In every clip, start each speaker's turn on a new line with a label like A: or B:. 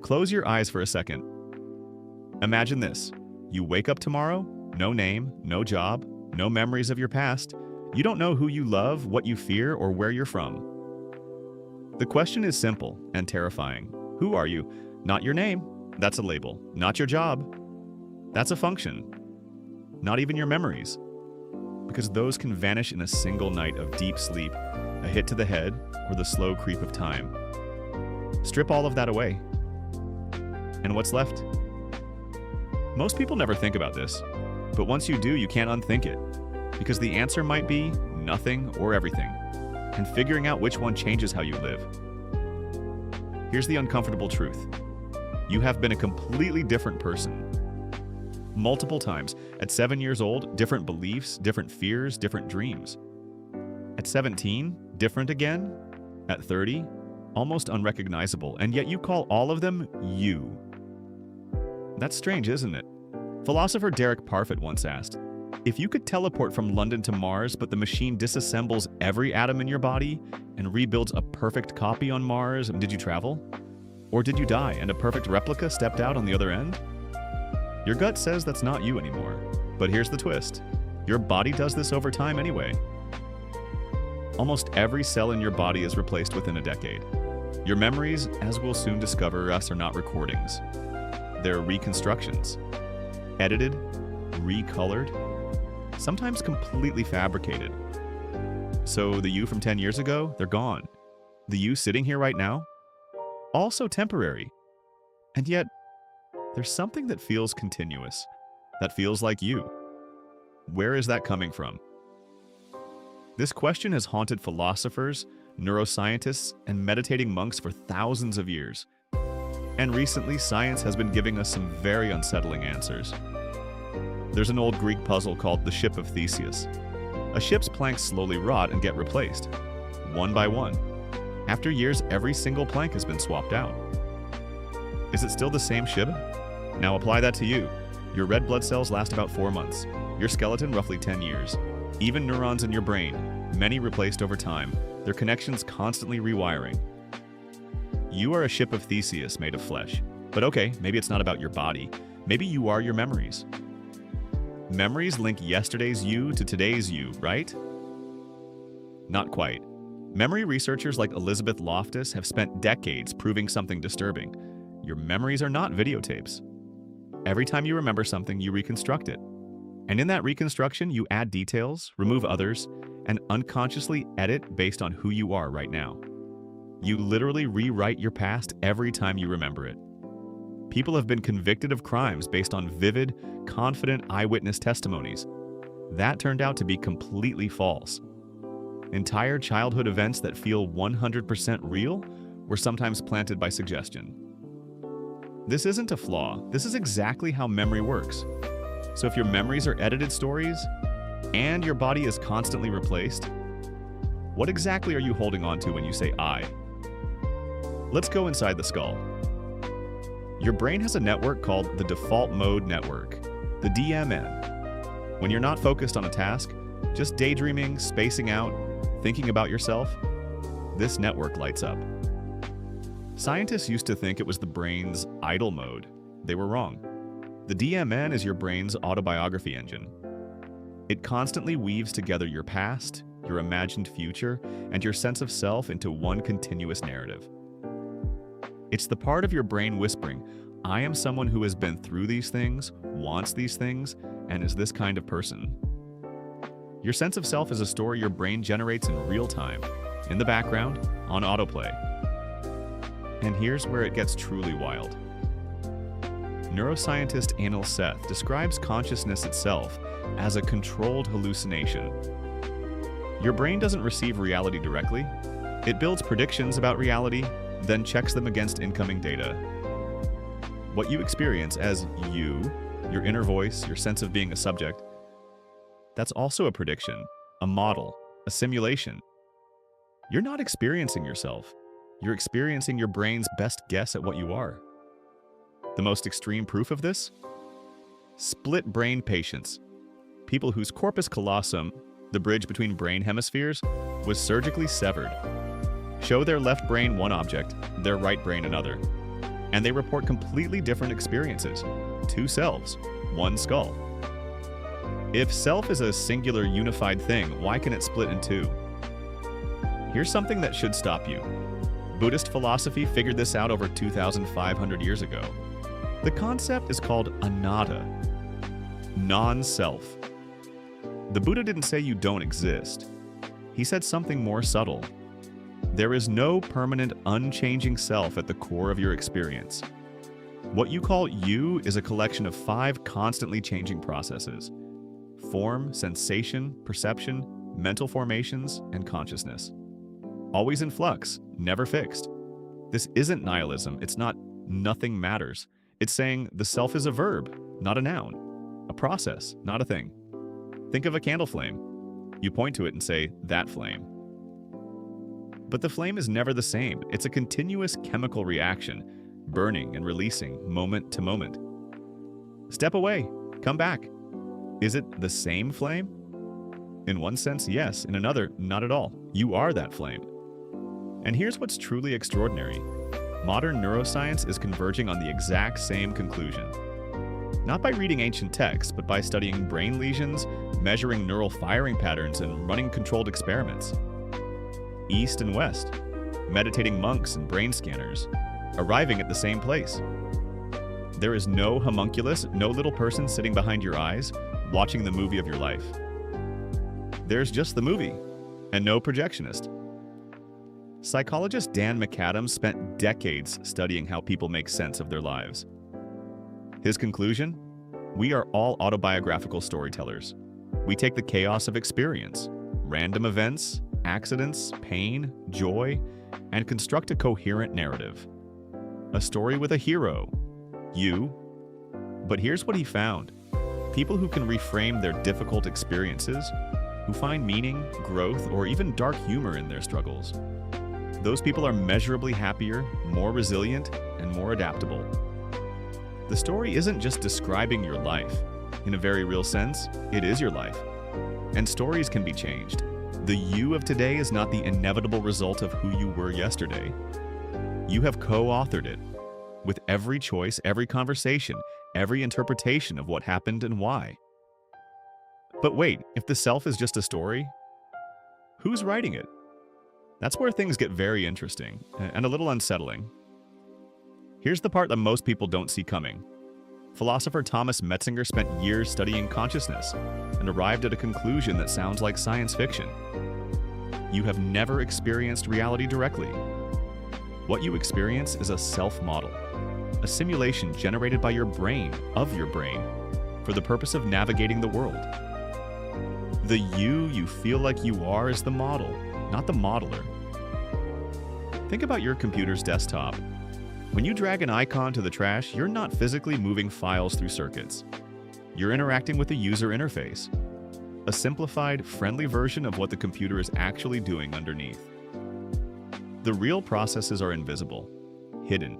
A: Close your eyes for a second. Imagine this. You wake up tomorrow, no name, no job, no memories of your past. You don't know who you love, what you fear, or where you're from. The question is simple and terrifying. Who are you? Not your name. That's a label. Not your job. That's a function. Not even your memories. Because those can vanish in a single night of deep sleep, a hit to the head, or the slow creep of time. Strip all of that away. And what's left? Most people never think about this, but once you do, you can't unthink it. Because the answer might be nothing or everything, and figuring out which one changes how you live. Here's the uncomfortable truth. You have been a completely different person. Multiple times. At 7 years old, different beliefs, different fears, different dreams. At 17, different again. At 30, almost unrecognizable, and yet you call all of them you. That's strange, isn't it? Philosopher Derek Parfit once asked, if you could teleport from London to Mars, but the machine disassembles every atom in your body and rebuilds a perfect copy on Mars, did you travel? Or did you die and a perfect replica stepped out on the other end? Your gut says that's not you anymore. But here's the twist. Your body does this over time anyway. Almost every cell in your body is replaced within a decade. Your memories, as we'll soon discover, are not recordings. They're reconstructions. Edited, recolored, sometimes completely fabricated. So the you from 10 years ago, they're gone. The you sitting here right now, also temporary. And yet, there's something that feels continuous, that feels like you. Where is that coming from? This question has haunted philosophers, neuroscientists, and meditating monks for thousands of years. And recently, science has been giving us some very unsettling answers. There's an old Greek puzzle called the Ship of Theseus. A ship's planks slowly rot and get replaced, one by one. After years, every single plank has been swapped out. Is it still the same ship? Now apply that to you. Your red blood cells last about 4 months. Your skeleton roughly 10 years. Even neurons in your brain, many replaced over time, their connections constantly rewiring. You are a ship of Theseus made of flesh. But okay, maybe it's not about your body. Maybe you are your memories. Memories link yesterday's you to today's you, right? Not quite. Memory researchers like Elizabeth Loftus have spent decades proving something disturbing. Your memories are not videotapes. Every time you remember something, you reconstruct it. And in that reconstruction, you add details, remove others, and unconsciously edit based on who you are right now. You literally rewrite your past every time you remember it. People have been convicted of crimes based on vivid, confident eyewitness testimonies. That turned out to be completely false. Entire childhood events that feel 100% real were sometimes planted by suggestion. This isn't a flaw. This is exactly how memory works. So if your memories are edited stories, and your body is constantly replaced, what exactly are you holding on to when you say I? Let's go inside the skull. Your brain has a network called the default mode network, the DMN. When you're not focused on a task, just daydreaming, spacing out, thinking about yourself, this network lights up. Scientists used to think it was the brain's idle mode. They were wrong. The DMN is your brain's autobiography engine. It constantly weaves together your past, your imagined future, and your sense of self into one continuous narrative. It's the part of your brain whispering, I am someone who has been through these things, wants these things, and is this kind of person. Your sense of self is a story your brain generates in real time, in the background, on autoplay. And here's where it gets truly wild. Neuroscientist Anil Seth describes consciousness itself as a controlled hallucination. Your brain doesn't receive reality directly. It builds predictions about reality, then checks them against incoming data. What you experience as you, your inner voice, your sense of being a subject, that's also a prediction, a model, a simulation. You're not experiencing yourself. You're experiencing your brain's best guess at what you are. The most extreme proof of this? Split brain patients. People whose corpus callosum, the bridge between brain hemispheres, was surgically severed. Show their left brain one object, their right brain another. and they report completely different experiences. Two selves, one skull. If self is a singular unified thing, why can it split in two? Here's something that should stop you. Buddhist philosophy figured this out over 2,500 years ago. The concept is called anatta, non-self. The Buddha didn't say you don't exist. He said something more subtle. There is no permanent, unchanging self at the core of your experience. What you call you is a collection of 5 constantly changing processes: form, sensation, perception, mental formations, and consciousness. Always in flux, never fixed. This isn't nihilism. It's not nothing matters. It's saying the self is a verb, not a noun. A process, not a thing. Think of a candle flame. You point to it and say, that flame. But the flame is never the same. It's a continuous chemical reaction, burning and releasing moment to moment. Step away, come back. Is it the same flame? In one sense, yes. In another, not at all. You are that flame. And here's what's truly extraordinary. Modern neuroscience is converging on the exact same conclusion. Not by reading ancient texts, but by studying brain lesions, measuring neural firing patterns, and running controlled experiments. East and West, meditating monks and brain scanners, arriving at the same place. There is no homunculus, no little person sitting behind your eyes, watching the movie of your life. There's just the movie, and no projectionist. Psychologist Dan McAdams spent decades studying how people make sense of their lives. His conclusion? We are all autobiographical storytellers. We take the chaos of experience, random events, accidents, pain, joy, and construct a coherent narrative. A story with a hero, you. But here's what he found. People who can reframe their difficult experiences, who find meaning, growth, or even dark humor in their struggles. Those people are measurably happier, more resilient, and more adaptable. The story isn't just describing your life. In a very real sense, it is your life. And stories can be changed. The you of today is not the inevitable result of who you were yesterday. You have co-authored it, with every choice, every conversation, every interpretation of what happened and why. But wait, if the self is just a story, who's writing it? That's where things get very interesting and a little unsettling. Here's the part that most people don't see coming. Philosopher Thomas Metzinger spent years studying consciousness and arrived at a conclusion that sounds like science fiction. You have never experienced reality directly. What you experience is a self-model, a simulation generated by your brain, of your brain, for the purpose of navigating the world. The you feel like you are is the model, not the modeler. Think about your computer's desktop. When you drag an icon to the trash, you're not physically moving files through circuits. You're interacting with a user interface, a simplified, friendly version of what the computer is actually doing underneath. The real processes are invisible, hidden.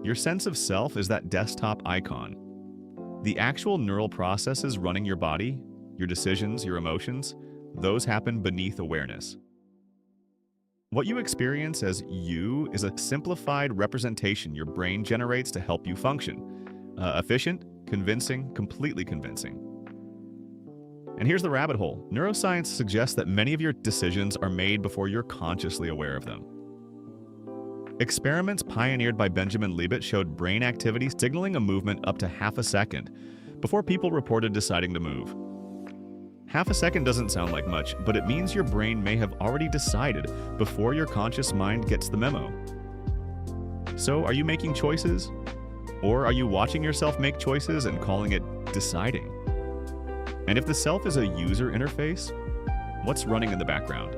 A: Your sense of self is that desktop icon. The actual neural processes running your body, your decisions, your emotions, those happen beneath awareness. What you experience as you is a simplified representation your brain generates to help you function. Efficient, convincing, completely convincing. And here's the rabbit hole. Neuroscience suggests that many of your decisions are made before you're consciously aware of them. Experiments pioneered by Benjamin Libet showed brain activity signaling a movement up to half a second before people reported deciding to move. Half a second doesn't sound like much, but it means your brain may have already decided before your conscious mind gets the memo. So, are you making choices? Or are you watching yourself make choices and calling it deciding? And if the self is a user interface, what's running in the background?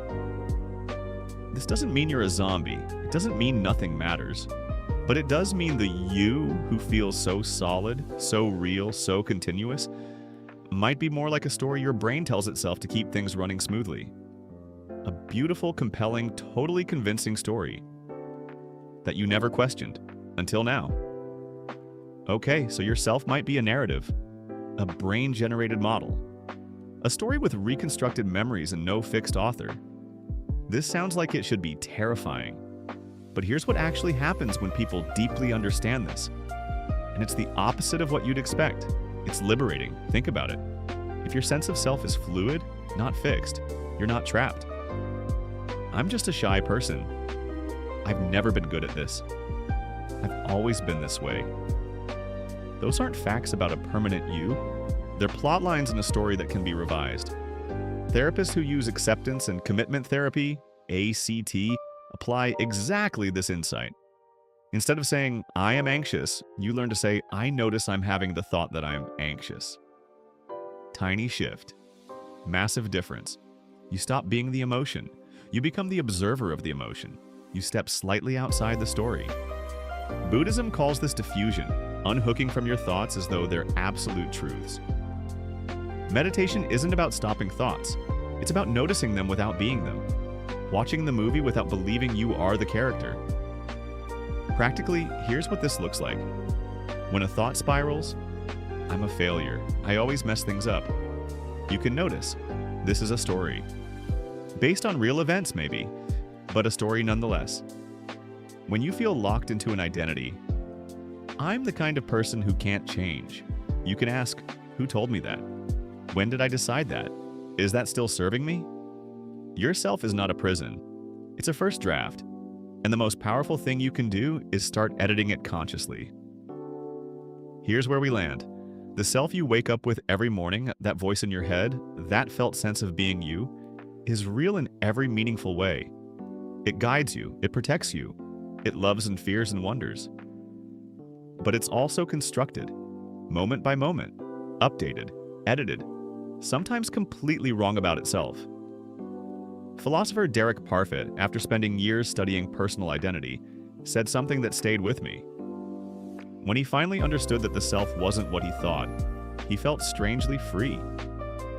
A: This doesn't mean you're a zombie. It doesn't mean nothing matters. But it does mean the you who feels so solid, so real, so continuous, might be more like a story your brain tells itself to keep things running smoothly. A beautiful, compelling, totally convincing story that you never questioned until now. Okay, so your self might be a narrative, a brain-generated model, a story with reconstructed memories and no fixed author. This sounds like it should be terrifying, But here's what actually happens when people deeply understand this. And it's the opposite of what you'd expect. It's liberating. Think about it. If your sense of self is fluid, not fixed, you're not trapped. I'm just a shy person. I've never been good at this. I've always been this way. Those aren't facts about a permanent you. They're plot lines in a story that can be revised. Therapists who use acceptance and commitment therapy, ACT, apply exactly this insight. Instead of saying, I am anxious, you learn to say, I notice I'm having the thought that I'm anxious. Tiny shift. Massive difference. You stop being the emotion. You become the observer of the emotion. You step slightly outside the story. Buddhism calls this diffusion, unhooking from your thoughts as though they're absolute truths. Meditation isn't about stopping thoughts. It's about noticing them without being them. Watching the movie without believing you are the character. Practically, here's what this looks like. When a thought spirals, I'm a failure. I always mess things up. You can notice, this is a story. Based on real events, maybe, but a story nonetheless. When you feel locked into an identity, I'm the kind of person who can't change. You can ask, who told me that? When did I decide that? Is that still serving me? Yourself is not a prison. It's a first draft. And the most powerful thing you can do is start editing it consciously. Here's where we land. The self you wake up with every morning, that voice in your head, that felt sense of being you, is real in every meaningful way. It guides you, it protects you, it loves and fears and wonders. But it's also constructed, moment by moment, updated, edited, sometimes completely wrong about itself. Philosopher Derek Parfit, after spending years studying personal identity, said something that stayed with me. When he finally understood that the self wasn't what he thought, he felt strangely free,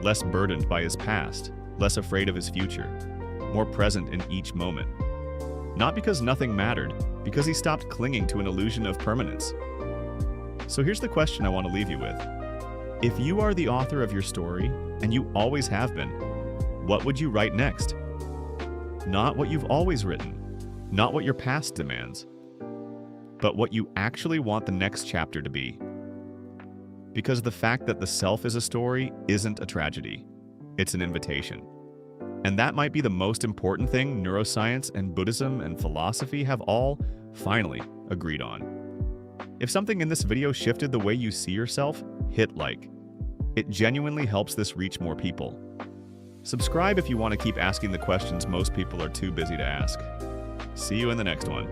A: less burdened by his past, less afraid of his future, more present in each moment. Not because nothing mattered, because he stopped clinging to an illusion of permanence. So here's the question I want to leave you with. If you are the author of your story, and you always have been, what would you write next? Not what you've always written, not what your past demands, but what you actually want the next chapter to be. Because the fact that the self is a story isn't a tragedy, it's an invitation. And that might be the most important thing neuroscience and Buddhism and philosophy have all, finally, agreed on. If something in this video shifted the way you see yourself, hit like. It genuinely helps this reach more people. Subscribe if you want to keep asking the questions most people are too busy to ask. See you in the next one.